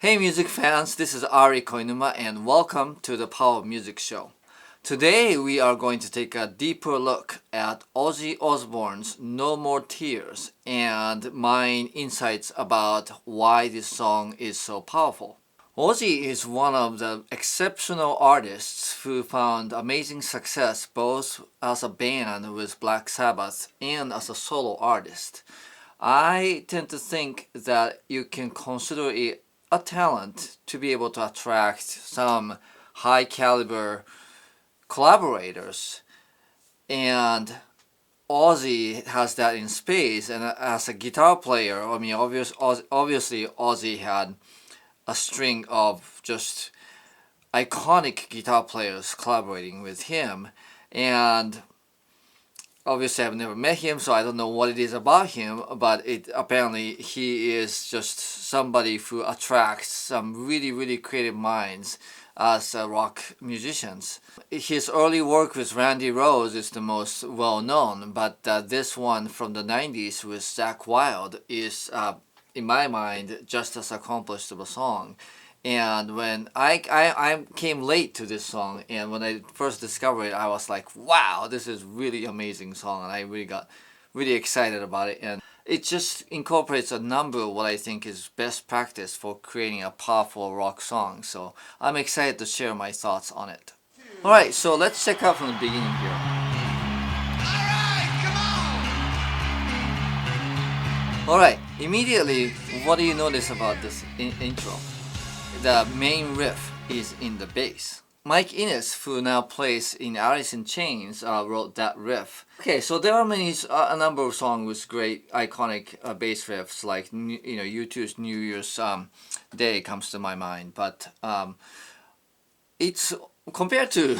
Hey music fans, this is Ari Koinuma and welcome to the Power of Music show. Today we are going to take a deeper look at Ozzy Osbourne's No More Tears and my insights about why this song is so powerful. Ozzy is one of the exceptional artists who found amazing success both as a band with Black Sabbath and as a solo artist. I tend to think that you can consider it a talent to be able to attract some high caliber collaborators, and Ozzy has that in spades. And as a guitar player, I mean, obviously Ozzy had a string of just iconic guitar players collaborating with him, and obviously I've never met him, so I don't know what it is about him, but apparently he is just somebody who attracts some really creative minds as rock musicians. His early work with Randy Rhoads is the most well known, but this one from the 90s with Zakk Wylde is, in my mind, just as accomplished of a song. And when I came late to this song, and when I first discovered it, I was like, wow, this is really amazing song, and I really got really excited about it. And it just incorporates a number of what I think is best practice for creating a powerful rock song. So I'm excited to share my thoughts on it. Alright, so let's check out from the beginning here. Alright, immediately, what do you notice about this intro? The main riff is in the bass. Mike Innes, who now plays in Alice in Chains, wrote that riff. Okay, so there are a number of songs with great iconic bass riffs, like U2's New Year's Day comes to my mind. But it's compared to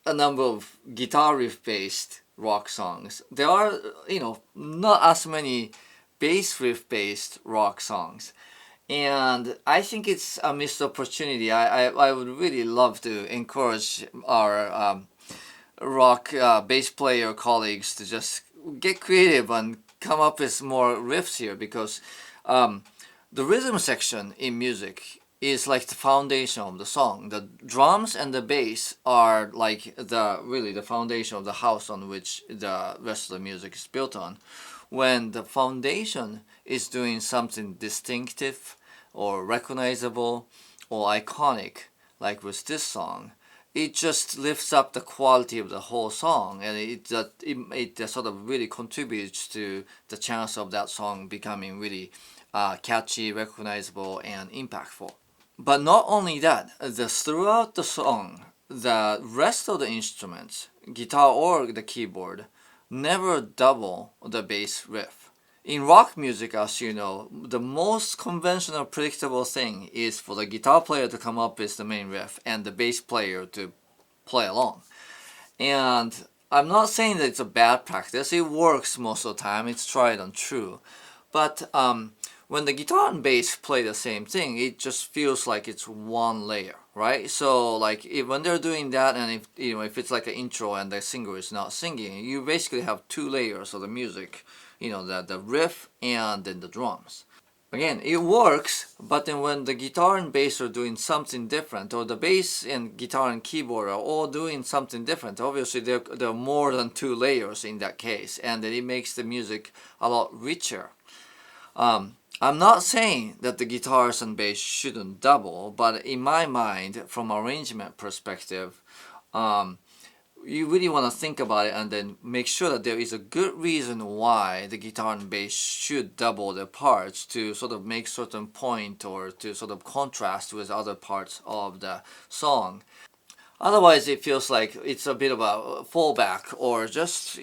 a number of guitar riff based rock songs. There are not as many bass riff based rock songs. And I think it's a missed opportunity. I would really love to encourage our rock bass player colleagues to just get creative and come up with more riffs here, because the rhythm section in music is like the foundation of the song. The drums and the bass are like the foundation of the house on which the rest of the music is built on. When the foundation is doing something distinctive or recognizable or iconic, like with this song, it just lifts up the quality of the whole song, and it sort of really contributes to the chance of that song becoming really catchy, recognizable, and impactful. But not only that, throughout the song, the rest of the instruments, guitar or the keyboard, never double the bass riff. In rock music, as you know, the most conventional, predictable thing is for the guitar player to come up with the main riff and the bass player to play along. And I'm not saying that it's a bad practice. It works most of the time. It's tried and true. But when the guitar and bass play the same thing, it just feels like it's one layer, right? So like when they're doing that, and if it's like an intro and the singer is not singing, you basically have two layers of the music. The riff and then the drums. Again, it works, but then when the guitar and bass are doing something different, or the bass and guitar and keyboard are all doing something different, obviously there are more than two layers in that case, and then it makes the music a lot richer. I'm not saying that the guitars and bass shouldn't double, but in my mind, from arrangement perspective, you really want to think about it and then make sure that there is a good reason why the guitar and bass should double their parts to sort of make certain point or to sort of contrast with other parts of the song. Otherwise, it feels like it's a bit of a fallback or just,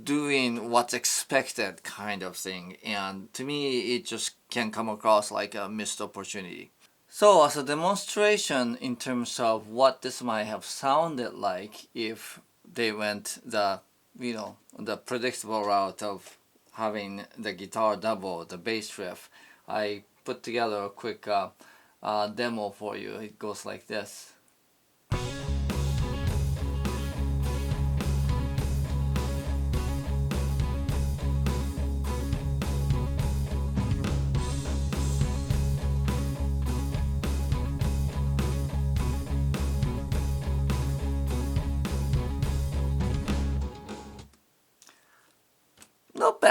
doing what's expected kind of thing. And to me, it just can come across like a missed opportunity. So as a demonstration in terms of what this might have sounded like if they went the predictable route of having the guitar double the bass riff, I put together a quick demo for you. It goes like this.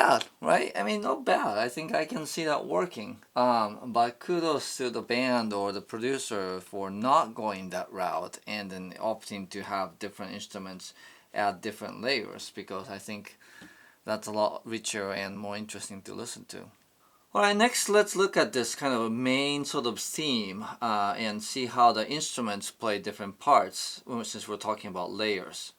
bad, right? I mean, not bad. I think I can see that working. But kudos to the band or the producer for not going that route and then opting to have different instruments at different layers, because I think that's a lot richer and more interesting to listen to. Alright, next let's look at this kind of main sort of theme and see how the instruments play different parts, since we're talking about layers.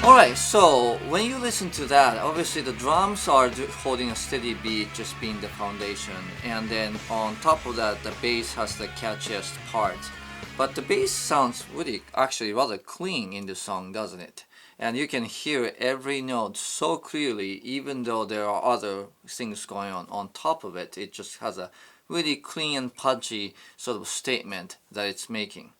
Alright, so when you listen to that, obviously the drums are holding a steady beat, just being the foundation, and then on top of that the bass has the catchiest part. But the bass sounds really actually rather clean in the song, doesn't it? And you can hear every note so clearly, even though there are other things going on top of it. It just has a really clean and punchy sort of statement that it's making.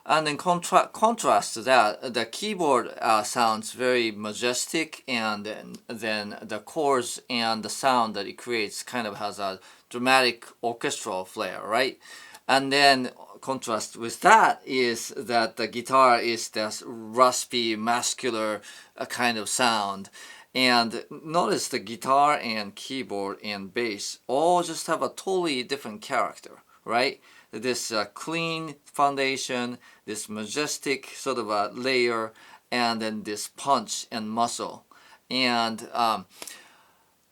And then contrast to that, the keyboard sounds very majestic, and then the chords and the sound that it creates kind of has a dramatic orchestral flair, right? And then contrast with that is that the guitar is this raspy, muscular kind of sound. And notice the guitar and keyboard and bass all just have a totally different character, right? This clean foundation, this majestic sort of a layer, and then this punch and muscle. And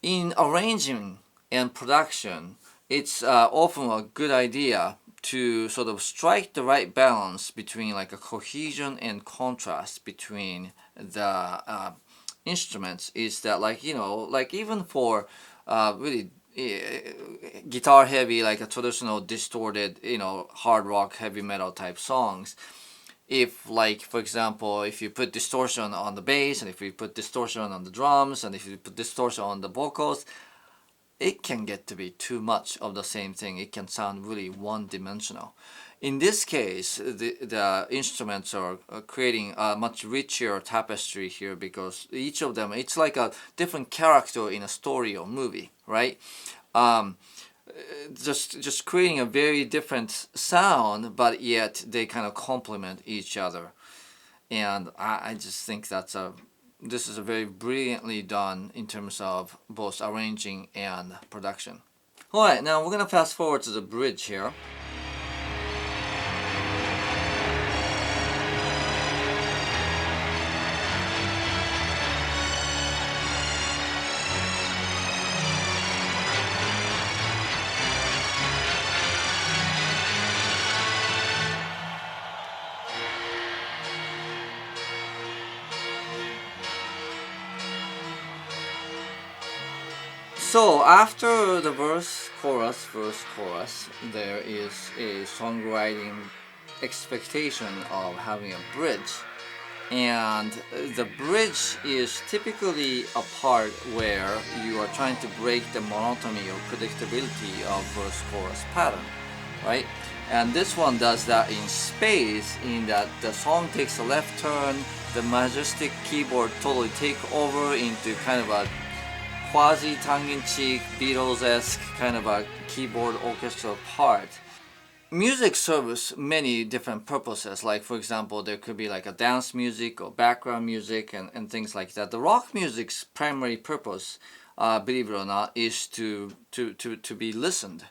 in arranging and production, it's often a good idea to sort of strike the right balance between like a cohesion and contrast between the instruments. Is that like, you know, like even for really guitar heavy, like a traditional distorted, you know, hard rock, heavy metal type songs, if like for example if you put distortion on the bass, and if you put distortion on the drums, and if you put distortion on the vocals, it can get to be too much of the same thing. It can sound really one-dimensional. In this case, the instruments are creating a much richer tapestry here, because each of them, it's like a different character in a story or movie, right? Just creating a very different sound, but yet they kind of complement each other. And I just think this is a very brilliantly done in terms of both arranging and production. Alright, now we're going to fast forward to the bridge here. So after the verse, chorus, there is a songwriting expectation of having a bridge. And the bridge is typically a part where you are trying to break the monotony or predictability of verse-chorus pattern, right? And this one does that in spades, in that the song takes a left turn, the majestic keyboard totally take over into kind of a quasi tongue-in-cheek, Beatles-esque kind of a keyboard orchestral part. Music serves many different purposes. Like for example, there could be like a dance music or background music and things like that. The rock music's primary purpose, believe it or not, is to be listened.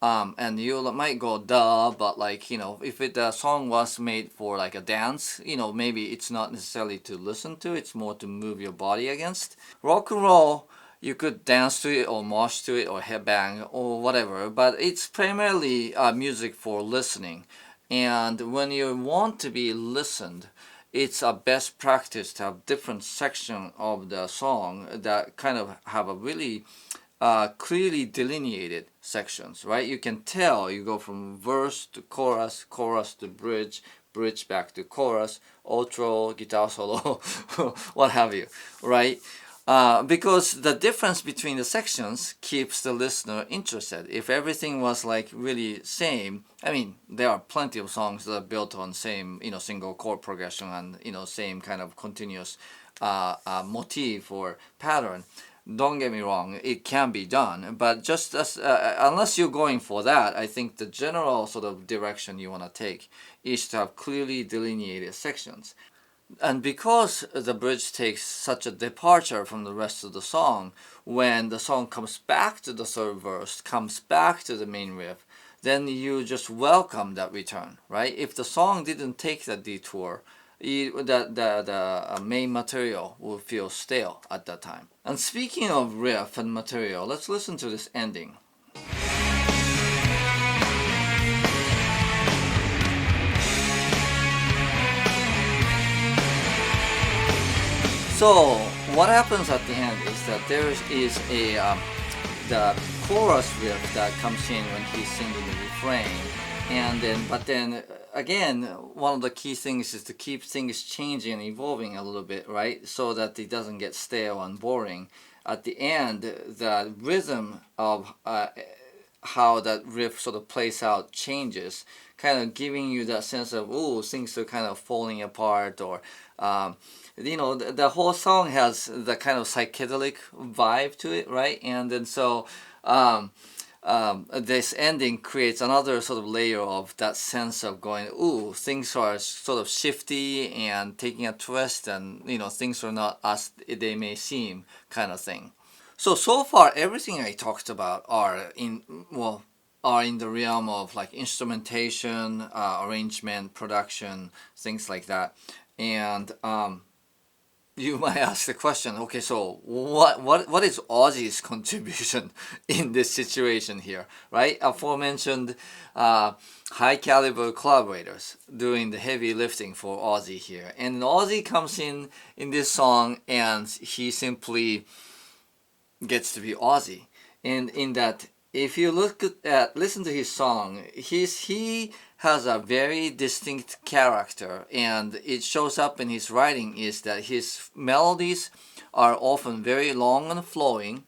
And you might go duh, but like, you know, if the song was made for like a dance, you know, maybe it's not necessarily to listen to, it's more to move your body against. Rock and roll, you could dance to it or mosh to it or headbang or whatever, but it's primarily music for listening. And when you want to be listened, it's a best practice to have different sections of the song that kind of have a really clearly delineated sections, right? You can tell, you go from verse to chorus, chorus to bridge, bridge back to chorus, outro, guitar solo, what have you, right? Because the difference between the sections keeps the listener interested. If everything was like really same, I mean, there are plenty of songs that are built on same, you know, single chord progression and, you know, same kind of continuous motif or pattern. Don't get me wrong, it can be done, but just as unless you're going for that, I think the general sort of direction you want to take is to have clearly delineated sections. And because the bridge takes such a departure from the rest of the song, when the song comes back to the third verse, comes back to the main riff, then you just welcome that return, right? If the song didn't take that detour, the main material will feel stale at that time. And speaking of riff and material, let's listen to this ending. So what happens at the end is that there is the chorus riff that comes in when he's singing the refrain, and then again, one of the key things is to keep things changing and evolving a little bit, right? So that it doesn't get stale and boring. At the end, the rhythm of how that riff sort of plays out changes, kind of giving you that sense of, ooh, things are kind of falling apart, or the whole song has the kind of psychedelic vibe to it, right? And then so this ending creates another sort of layer of that sense of going, ooh, things are sort of shifty and taking a twist, and things are not as they may seem, kind of thing. So far everything I talked about are in the realm of like instrumentation, arrangement, production, things like that. And you might ask the question, okay, so what is Ozzy's contribution in this situation here, right? Aforementioned high caliber collaborators doing the heavy lifting for Ozzy here, and Ozzy comes in this song and he simply gets to be Ozzy, and in that, if you listen to his song, he has a very distinct character, and it shows up in his writing is that his melodies are often very long and flowing,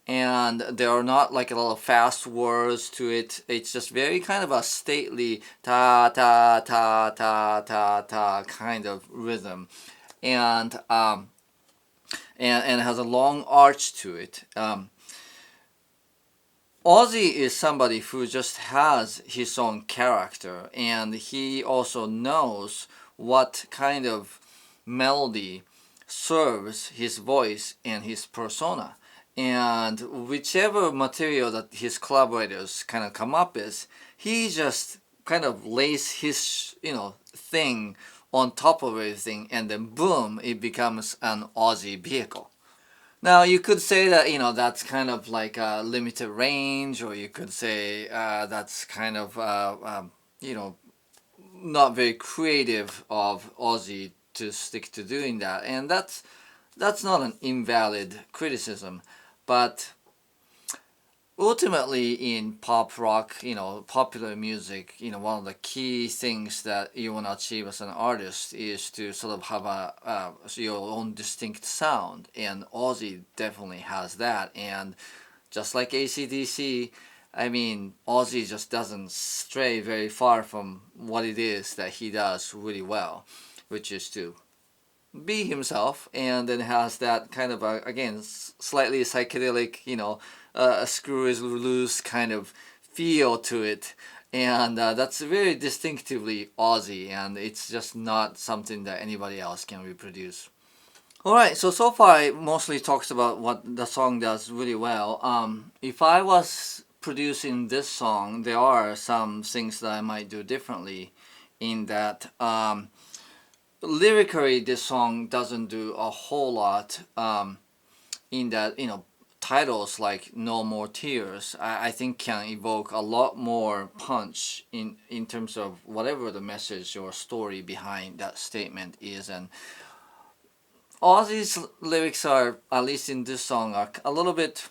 and there are not like a lot of fast words to it. It's just very kind of a stately ta ta ta ta ta ta kind of rhythm, and has a long arch to it. Ozzy is somebody who just has his own character, and he also knows what kind of melody serves his voice and his persona. And whichever material that his collaborators kind of come up with, he just kind of lays his thing on top of everything, and then boom, it becomes an Ozzy vehicle. Now you could say that that's kind of like a limited range, or you could say that's kind of not very creative of Ozzy to stick to doing that, and that's not an invalid criticism, but ultimately in pop rock, popular music, one of the key things that you want to achieve as an artist is to sort of have your own distinct sound, and Ozzy definitely has that. And just like AC/DC, I mean, Ozzy just doesn't stray very far from what it is that he does really well, which is to be himself, and then has that kind of again slightly psychedelic, a screw is loose kind of feel to it, and that's very distinctively Ozzy, and it's just not something that anybody else can reproduce. Alright, so far I mostly talked about what the song does really well. If I was producing this song, there are some things that I might do differently, in that lyrically this song doesn't do a whole lot, in that titles like No More Tears, I think can evoke a lot more punch in terms of whatever the message or story behind that statement is. And Ozzy's lyrics are, at least in this song, are a little bit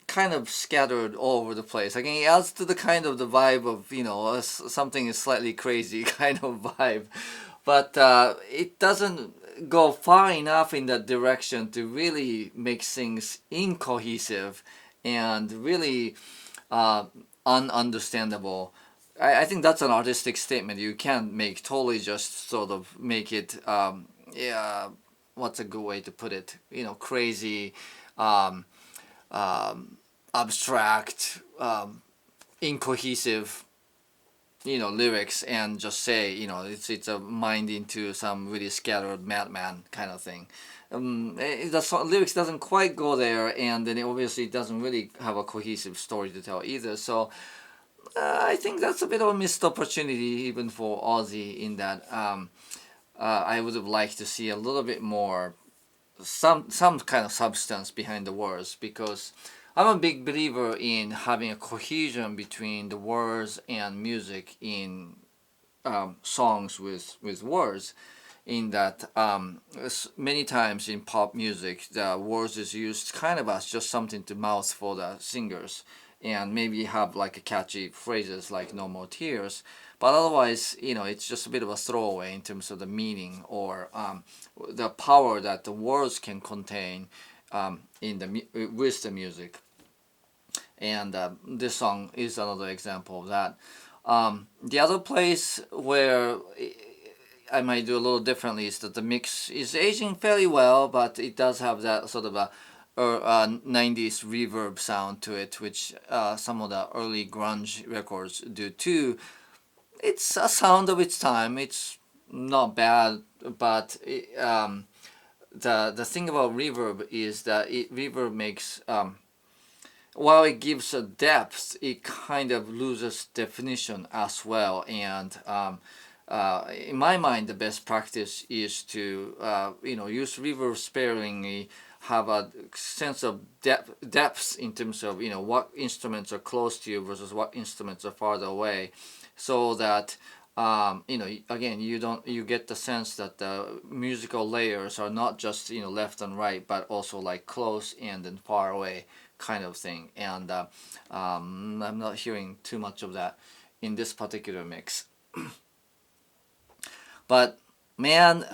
kind of scattered all over the place. Again, it adds to the kind of the vibe of something is slightly crazy kind of vibe, but it doesn't go far enough in that direction to really make things incohesive and really ununderstandable. I think that's an artistic statement. You can't make totally just sort of make it what's a good way to put it, crazy, um, abstract, incohesive, lyrics, and just say, it's a mind into some really scattered madman kind of thing. The lyrics doesn't quite go there, and then it obviously doesn't really have a cohesive story to tell either. So I think that's a bit of a missed opportunity even for Ozzy, in that I would have liked to see a little bit more, some kind of substance behind the words, because I'm a big believer in having a cohesion between the words and music in songs with words, in that many times in pop music the words is used kind of as just something to mouth for the singers, and maybe have like a catchy phrases like "No More Tears," but otherwise, it's just a bit of a throwaway in terms of the meaning, or the power that the words can contain with the music. And this song is another example of that. The other place where I might do a little differently is that the mix is aging fairly well, but it does have that sort of a 90s reverb sound to it, which some of the early grunge records do too. It's a sound of its time. It's not bad, but the thing about reverb is that reverb makes, while it gives a depth, it kind of loses definition as well. And in my mind, the best practice is to use reverb sparingly, have a sense of depth in terms of what instruments are close to you versus what instruments are farther away, so that again, you get the sense that the musical layers are not just left and right, but also like close and then far away kind of thing. And I'm not hearing too much of that in this particular mix. But man,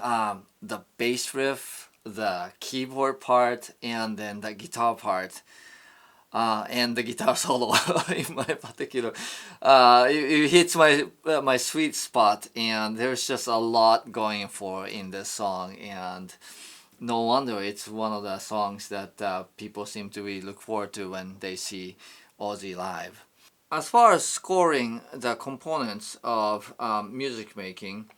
the bass riff, the keyboard part, and then the guitar part, and the guitar solo in my particular, it hits my sweet spot, and there's just a lot going for in this song, and no wonder it's one of the songs that people seem to really look forward to when they see Ozzy live. As far as scoring the components of music making,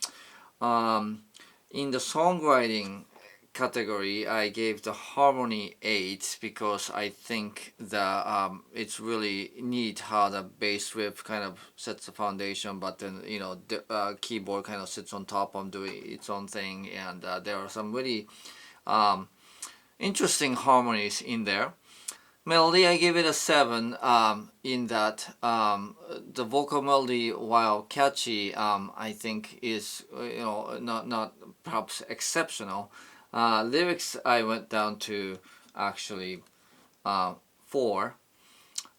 in the songwriting category, I gave the harmony 8, because I think it's really neat how the bass riff kind of sets the foundation, but then the keyboard kind of sits on top on doing its own thing, and there are some really interesting harmonies in there. Melody, I give it a 7, in that the vocal melody, while catchy, I think is not perhaps exceptional. Lyrics, I went down to actually 4.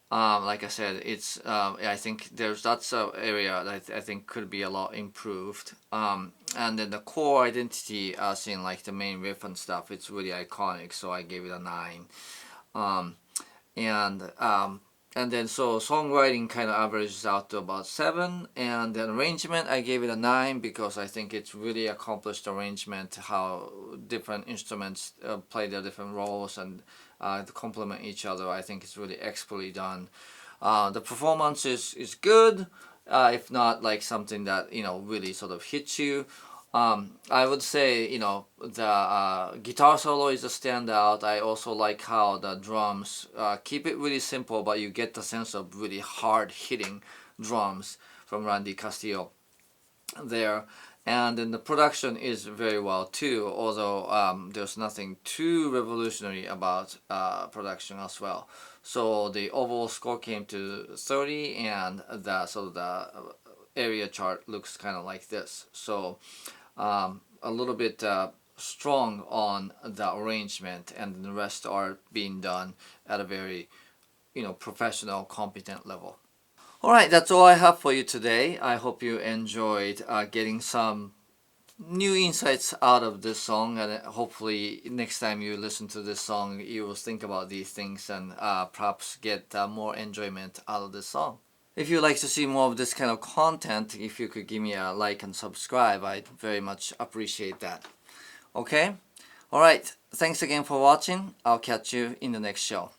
Like I said, it's I think that's an area that I think could be a lot improved. And then the core identity, as in like the main riff and stuff, it's really iconic, so I gave it a 9. And then so songwriting kind of averages out to about 7, and then arrangement, I gave it a 9, because I think it's really accomplished arrangement, how different instruments play their different roles and complement each other. I think it's really expertly done. The performance is good, if not like something that really sort of hits you. I would say the guitar solo is a standout. I also like how the drums keep it really simple, but you get the sense of really hard hitting drums from Randy Castillo there. And then the production is very well too, although there's nothing too revolutionary about production as well. So the overall score came to 30, and the area chart looks kind of like this. So a little bit strong on the arrangement, and the rest are being done at a very professional, competent level. Alright, that's all I have for you today. I hope you enjoyed getting some new insights out of this song, and hopefully next time you listen to this song you will think about these things and perhaps get more enjoyment out of this song. If you'd like to see more of this kind of content, if you could give me a like and subscribe, I'd very much appreciate that. Okay? Alright, thanks again for watching. I'll catch you in the next show.